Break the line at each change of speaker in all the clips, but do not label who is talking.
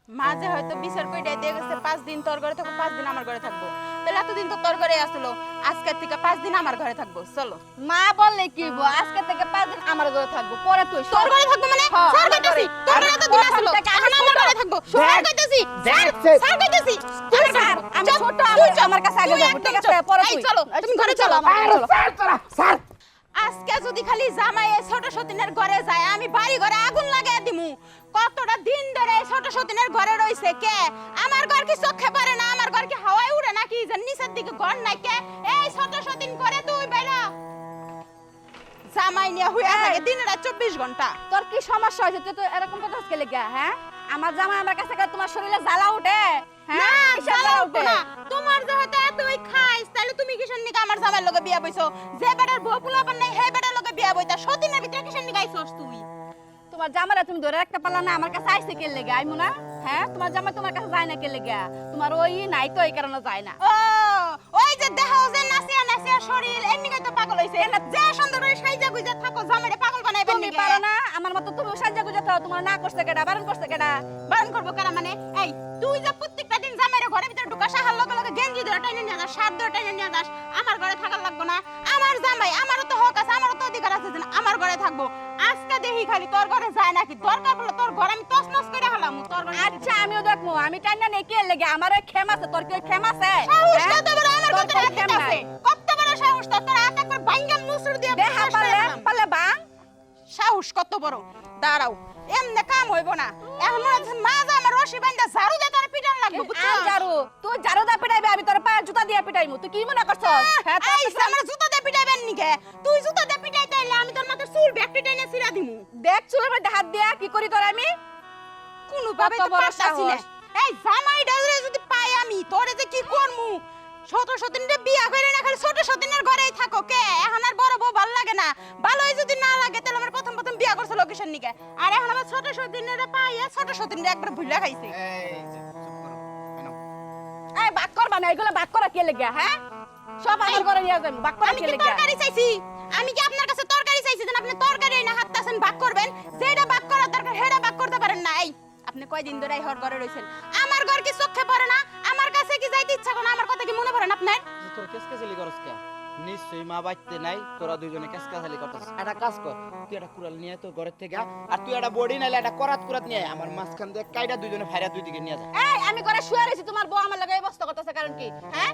মাঝে হয়তো বিচার কইরা দিয়ে গেছে 5 দিন তোর ঘরে থাকবো 5 দিন আমার ঘরে থাকবো, তাহলে এতদিন তো তোর ঘরে আসলো, আজকে থেকে 5 দিন আমার ঘরে থাকবো। চলো।
মা বললে কি হইব, আজকে থেকে 5 দিন আমার ঘরে থাকবো, পরে তুই
তোর ঘরে থাকবো মানে স্যার কইতাছি তোর ঘরে তো দিন আসলো, এখন আমার ঘরে থাকবো স্যার কইতাছি স্যার কইতাছি তুমি স্যার
আমি ছোট আমার কাছে আগে যাবো, ঠিক আছে? পরে তুই
চলো তুমি ঘরে চলো।
স্যার তোরা স্যার
আজকে যদি খালি জামাই এই ছোট সতীনের ঘরে যায় আমি বাড়ি ঘরে আগুন লাগাই দিমু। কতটা দিন ধরে এই ছোট সতীনের ঘরে রইছে কে? আমার ঘর কি চোখে পড়ে না? আমার ঘর কি হাওয়ায় উড়ে নাকি যে নিচের দিকে ঘর নাই কে? এই ছোট সতীন ঘরে তুই বাইরা জামাই নিয়ে হইয়া থাকে দিন রাত 24 ঘন্টা।
তোর কি সমস্যা হয়েছে? তুই তো এরকম কথা আজকে লেগে, হ্যাঁ? আমার জামাই আমার কাছে গেলে তোমার শরীরে জ্বালা উঠে?
না
হ্যাঁ, কিসের
জ্বালা
জ্বালা
উঠবো না। তোমার যে হয়তো এতই খাইস তাহলে তুমি কিসের নিকা আমার জামাইয়ের লগে বিয়া বইছো? যে বেটার বউ পোলাপান নাই হে বেটার লগে বিয়া বইতা সতীনের ভিতরে কিসের নিকা আইছস তুই?
তোমার জামাইরা তুমি ধরে রাখতে পারলা না, আমার কাছে আইছে কে লেগে? আইমু না? হ্যাঁ, তোমার জামাই তোমার কাছে যায় না কে লেগে? তোমার ওই নাই তো এই কারণে যায় না।
ও ওই যে দেখাও যে নাচিয়া নাচিয়া শরীর এমনিকে তো পাগল হইছে। যে সুন্দর করে সাইজা গুইজা থাকো জামাইরে পাগল বানাইবেন
তুমি
নিকে।
পারো না আমার মতো, তুমি সাজ্জা গুজা থাও। তোমার না করতে কেডা, বারণ করতে কেডা?
বারণ করবো কারা মানে? এই তুই যে প্রত্যেকটা দিন জামাইরে ঘরের ভিতরে ঢুকা সাহার লগে লগে গেঞ্জি ধরে টাইনে নিয়ে যাস, শার্ট ধরে টাইনে নিয়ে যাস, আমার ঘরে থাকার লাগবো না? আমার জামাই, আমারও তো হক আছে, আমারও তো অধিকার আছে যে আমার ঘরে থাকবো। আজকে দেখি খালি তোর ঘরে যায় নাকি, দরকার পড়লে তোর ঘর আমি তছনছ করে হালাম তোর ঘরে।
আচ্ছা আমিও দেখবো, আমি টাইনা নেই কে লেগে? আমার ওই খেম আছে, তোর কি ওই খেম আছে?
সাহস
হ্যাঁ?
কত বড় আমার
তোর
ভিতরে
কোনো খেম
আছে?
নাই।
কত বড় সাহস তোর? তোর আটা করে ভাঙ্গা মুসুর দিয়ে
দেখা
শেষ করে
পারলে
দিলাম।
পারলে বাং।
সাহস কত বড়? দাঁড়াও, এমনে কাম হইব না। এখন মনে হচ্ছে মা যা আমার রশি বান্ধা ঝাড়ু দিয়ে তোর পিটান লাগবে, বুঝছো?
আম জারু, তুই জারু দা পিটাইবে, আমি তোর পায়ে জুতা দিয়ে পিটাইমু। তুই কি মনে করছস? হ্যাঁ, তোর
আইসা আমার জুতা দিয়ে পিটাইবেন নিকে? তুই জুতা দিয়ে পিটাইতে আইলে আমি তোর মাথার চুল ব্যাকটি টেনে ছিড়া দিমু।
দেখ চুলের মধ্যে হাত দিয়া কি করি তোর আমি?
কোনো ভাবে
কত
তো
বড়
পারতাছি না।
সাহস।
এই জামাই ডালে যদি পাই আমি তোরে যে কি করমু? ছোট সতীনরে বিয়া করে না খালি ছোট সতীনের ঘরেই থাকো কে? এখন আর বড় বউ ভাল লাগে না। ভালোই যদি না লাগে তাহলে আমার প্রথম প্রথম বিয়া করছে লোকেশন নিকে। আর এখন আমার ছোট সতীনরে পাইয়া ছোট সতীনরে একবার ভুইলা খাইছে।
এই যে চুপ করো কেন
এই বাক করবা না, এগুলো বাক করা কে লেগে? হ্যাঁ, সব আমার ঘরে নিয়ে যাবো, বাক করা
আমি
কে
কি
লেগে?
তরকারি চাইছি? আমি কি আপনার কাছে তরকারি চাইছি যেন আপনি তরকারি না হাততাছেন ভাগ করবেন? যেটা ভাগ করার দরকার সেটা ভাগ করতে পারেন না। এই আপনি কয়দিন ধরে এই ঘরে রইছেন? আমার ঘর কি চোখে পড়ে না? আমার কাছে কি যাইতে ইচ্ছা করে না? আমার কথা কি মনে পড়ে না আপনার?
যে তোর কেসকাসালি করস কে? নিশ্চয়ই মা বাইতে নাই, তোরা দুইজনে কেসকাসালি করতেছিস। একটা কাজ কর, তুই একটা কুড়াল নিয়ে আয় তোর ঘরের থেকে, আর তুই একটা বডি নাইলে একটা করাত কুরাত নিয়ে আয়। আমার মাঝখান দিয়ে কাইটা দুইজনে ফাইরা দুই দিকে নিয়ে যা।
এই আমি ঘরে শুয়ে রইছি, তোমার বউ আমার লগে এই বস্তা করতেছে কারণ কি? হ্যাঁ,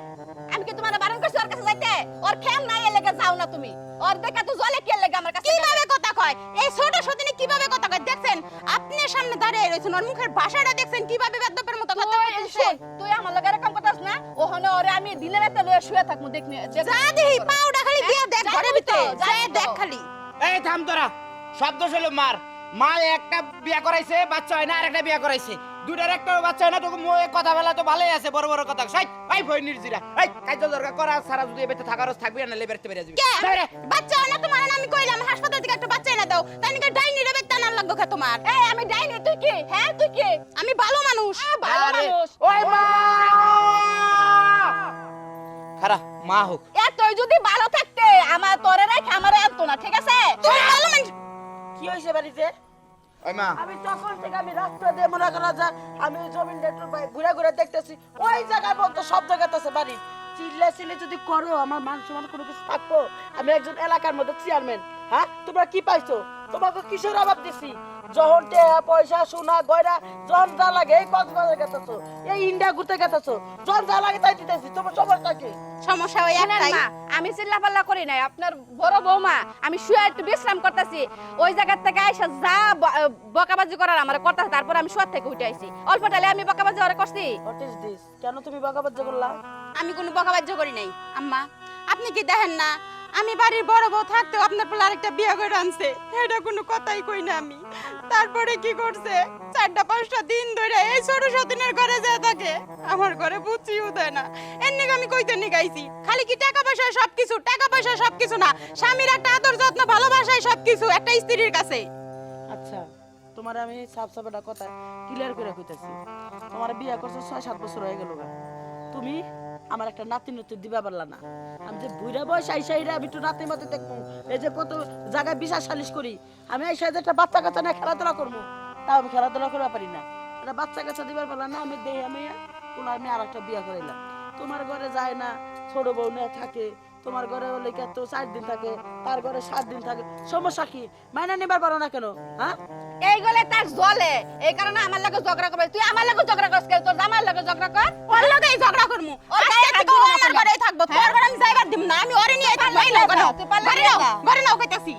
আমি কি তোমার বারণ করছি ওর কাছে যাইতে? ওর খেম নাই এর লেগে যাও না তুমি। ওর দেখা তো জলে কে লেগে আমার কাছে?
কিভাবে কথা কয়? এই ছোট সতিনে কিভাবে কথা কয় দেখছেন? আপনার সামনে দাঁড়িয়ে রইছেন, ওর মুখের ভাষাটা দেখছেন কিভাবে বেদবের মতো কথা কইতেছে?
তুই আমার লগে এরকম করতাস না? ওখানে ওরে আমি দিনে রাতে লয়ে শুয়ে থাকমু, দেখনি?
যা দেহি পাউডা খালি দিয়া দেখ ঘরের ভিতরে, যা দেখ খালি।
এই থাম তোরা, শব্দ হলো মার। মা একটা বিয়া করাইছে, বাচ্চা হয় না, আর একটা বিয়া করাইছে। দুইটার একটা বাচ্চা হয় না, তোকে মুখে কথা বলা তো ভালোই আছে, বড় বড় কথা। সাই ভাই ভয় নির্জিরা। এই কাজ দরকার করা সারা যদি এবেতে থাকার থাকবি না লেবেরতে বেরিয়ে যাবি।
কে? বাচ্চা হয় না তোমার? না আমি কইলাম হাসপাতাল থেকে একটা বাচ্চা এনে দাও, তাই নাকি ডাইনি রে বেক টানার লাগবে খা তোমার?
এই আমি ডাইনি, তুই কি? হ্যাঁ, তুই কি?
আমি ভালো মানুষ।
ভালো
আরে,
মানুষ।
ওই মা! খারা মা হোক।
তুই যদি ভালো থাকতে আমার তোরে রাখ, আমারে আনতো না, ঠিক আছে?
তুই ভালো মানুষ।
কি হয়েছে বাড়িতে?
ওই মা
আমি তখন থেকে আমি রাস্তা দিয়ে মনে করা যায় আমি জমিন ঘুরে ঘুরে দেখতেছি ওই জায়গায় বলতো সব জায়গাতে আছে বাড়ি। চিল্লা চিল্লি যদি করো আমার মান সম্মান কোনো কিছু থাকবো? আমি একজন এলাকার মধ্যে চেয়ারম্যান। হ্যাঁ, তোমরা কি পাইছো? তোমাকে কিসের অভাব দিছি? যখন টাকা পয়সা সোনা গয়না যখন যা লাগে এই কক্সবাজার গেতেছো, এই ইন্ডিয়া ঘুরতে গেতেছো, যখন যা লাগে তাই দিতেছি। তোমার সমস্যা কি?
সমস্যা ওই
শুনেন
একটাই।
মা, আমি চিল্লাপাল্লা করি নাই, আপনার বড় বৌমা আমি শুয়ে একটু বিশ্রাম করতেছি, ওই জায়গা থেকে আইসা যা বকাবাজি করার আমার করতেছে, তারপর আমি শুয়ার থেকে উঠে আইছি। অল্প টালে আমি বকাবাজি ওরে করছি?
What is this? কেন তুমি বকাবাজ্য করলা?
আমি কোনো বকাবাজ্য করি নাই আম্মা। আপনি কি দেখেন না আমি বাড়ির বড় বউ থাকতেও আপনার পোলা আরেকটা বিয়ে করে আনছে? এটা কোনো কথাই কই না আমি। তারপরে কি করছে? 4-5টা দিন ধরে এই ছোট সতীনের ঘরে যায় থাকে, আমার ঘরে বুঝিও দেয় না। এর নিকে আমি কইতে নি গাইছি খালি কি টাকা পয়সা সবকিছু, টাকা পয়সা সবকিছু না, স্বামীর একটা আদর যত্ন ভালোবাসাই সবকিছু একটা স্ত্রীর কাছে।
আচ্ছা, তোমার আমি সাফ সাফ একটা কথা ক্লিয়ার করে কইতাছি। তোমার বিয়ে করছো 6-7 বছর হয়ে গেল। তুমি আমার একটা নাতি নতি দিবা পারলা না। আমি যে বুইরা বয়স আইসাইরা আমি একটু নাতির মতো দেখবো, এই যে কত জায়গায় বিচার সালিশ করি, আমি আইসা যে একটা বাচ্চা কাচ্চা নিয়ে খেলাধুলা করবো, তাও আমি খেলাধুলা করতে পারি না। এটা বাচ্চা কাচ্চা দিবার পারলাম না, আমি দেহে আমি ওলা আমি আর একটা বিয়া করাইলাম। তোমার ঘরে যায় না, ছোট বউ নিয়ে থাকে, তোমার ঘরে হলে কি তো 4 দিন থাকে, তার ঘরে 7 দিন থাকে, সমস্যা কি? মাইনা নিবার পারো না কেন? হ্যাঁ,
এই গলে তার জ্বলে, এই কারণে আমার লগে ঝগড়া করবে। তুই আমার লগে ঝগড়া করছিস কেন? তোর জামার লগে ঝগড়া কর।
ওর লগেই ঝগড়া করমু।
ওর
আজকে
গায়ে
থেকে
হাত
ও
দিবি না
আমার
তুই।
ঘরেই থাকবো, তোর ঘরে আমি যাইবার দিব না। আমি ওরে নিয়ে থাকবো, এই লগা নাও।
তুই পারলে
ঘরে
নিয়ে
নাও,
যা।
ঘরে নাও কইতাছি।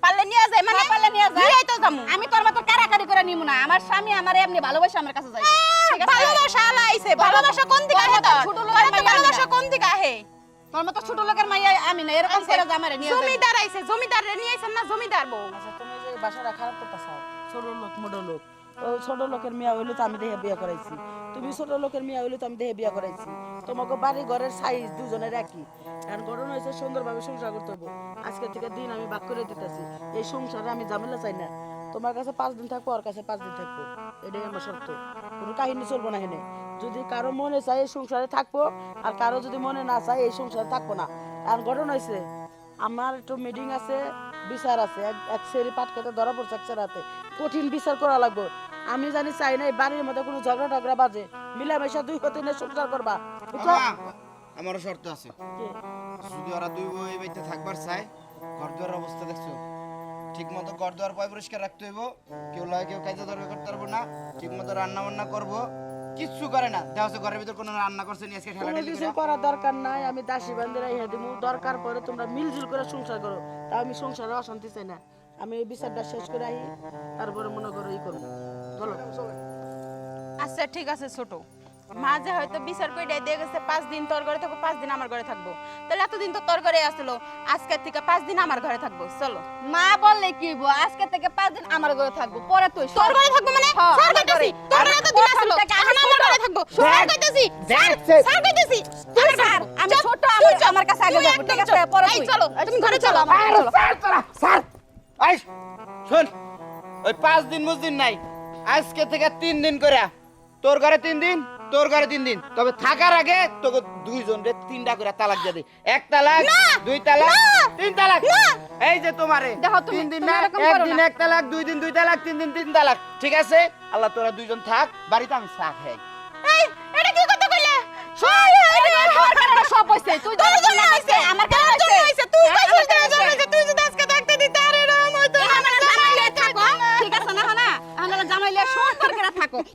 পারলে নিয়ে যায় মানে?
হ্যাঁ, পারলে নিয়ে যা।
নিয়েই তো যামু।
আমি তোর মতো কারাকারি করে নিমু না। আমার স্বামী আমার এমনি ভালোবাসা আমার কাছে যাইবে। ঠিক আছে?
ভালোবাসা আলাইছে, ভালোবাসা কোন দিকে আহে তোর?
ছোট
তোর
লোকের
তো
মাইয়া
ভালোবাসা
আমি না।
কোন দিকে আহে?
তোর মতো ছোট লোকের মাইয়া আমি না, এরকম করে জামারে নিয়ে যাবে।
জমিদার আইছে, জমিদার রে নিয়ে আইছেন না, জমিদার বউ।
আচ্ছা তুমি যে বাসাটা খারাপ করতেছ, ছোট লোক মোটো লোক, ও ছোট লোকের মেয়া হইলে তো আমি দেহে বিয়া করাইছি, তুমি ছোট লোকের মেয়া হইলে তো আমি দেহে বিয়া করাইছি। তোমাকে বাড়ি ঘরের সাইজ দুজনের একই। এখন ঘটনা হয়েছে সুন্দরভাবে সংসার করতে হবে। আজকে থেকে দিন আমি ভাগ করে দিতেছি, এই সংসারে আমি ঝামেলা চাই না। তোমার কাছে 5 দিন থাকবো, ওর কাছে 5 দিন থাকবো, এটাই আমার শর্ত। কোনো কাহিনী চলবো না হেনে। যদি কারো মনে চায় এই সংসারে থাকবো, আর কারো যদি মনে না চায় এই সংসারে থাকবো না। আর ঘটনা হয়েছে আমার একটু মিটিং আছে, বিচার আছে, এক সেরি পাট খেতে ধরা পড়ছে, এক সেরাতে কঠিন বিচার করা লাগবে। আমি জানি চাই না এই বাড়ির মধ্যে কোনো ঝগড়া টগড়া বাজে, মিলামেশা 2 হতে নিয়ে সংসার করবা, বুঝছো?
আমা, আমারও শর্ত আছে।
কি?
যদি ওরা 2 বউ এই বাড়িতে থাকবার চায়, ঘর দুয়ারের অবস্থা দেখছো? ঠিক মতো ঘর দুয়ার পয় পরিষ্কার রাখতে হইব, কেউ লয় কেউ কাজে দরকার করতে পারবো না, ঠিক মতো রান্না বান্না করবো, কিচ্ছু করে না। দেখা যাচ্ছে ঘরের ভিতর কোনো রান্না করছে নি আজকে ঠেলা
কোনো
ঠেলি
কিছু
করে।
করার দরকার নাই, আমি দাসী বান্ধে রাইয়া দিমু, দরকার পরে তোমরা মিলজুল করে সংসার করো। তা আমি সংসারে অশান্তি চাই না। আমি এই বিচারটা শেষ করে আহি, তারপরে মনে করো ই করবো। চলো
আচ্ছা ঠিক আছে ছোট, মাঝে হয়তো বিচার করে দিয়ে গেছে 5 দিন তোর ঘরে থাকবো, 5 দিন আমার ঘরে থাকবো। তাহলে এতদিন তো তোর ঘরে আসলো, আজকের থেকে 5 দিন আমার ঘরে থাকবো। চলো।
মা বললে কি হইব? আজকে থেকে 5 দিন আমার ঘরে থাকবো, পরে তুই
তোর ঘরে থাকবো মানে?
হ্যাঁ,
স্যার
আমার
কইতাছি,
ঘরে।
তোর ঘরে এতদিন
প্রথম
আসলো,
থেকে
এখন
আমি
আমার
ছোট।
ঘরে থাকবো। স্যার কইতাছি, স্যার স্যার কইতাছি।
তুই স্যার, আমি
চল,
ছোট,
তুই চল,
আমার কাছে আগে
তুই
যাবো,
একদম
ঠিক আছে?
চল।
পরে
এই
তুই।
চলো, তুমি ঘরে চলো।
আমার ঘরে চলো।
স্যার তোরা, স্যার আইস শোন, ওই 5 দিন মুজদিন নাই, আজকে থেকে 3 দিন করে, তোর ঘরে 3 দিন, তোর ঘরে 3 দিন। তবে থাকার আগে তোকে 2 জনরে 3টা করে তালাক দিয়ে দে। 1 তালাক, 2 তালাক, 3 তালাক। এই যে তোমারে
দেখো তুমি,
3 দিন
তুমি
না,
এরকম
1
করো
দিন
না।
1 তালাক, 2 দিন 2 তালাক, 3 দিন 3 তালাক। ঠিক আছে? আল্লাহ তোরা 2 জন থাক, বাড়িতে আমি চা খাই।
এই এটা কি কথা কইলে?
তোর কারণে সব হইছে। তুই
তোর
যখন
জন্য
না
হইছে।
আমার কাছে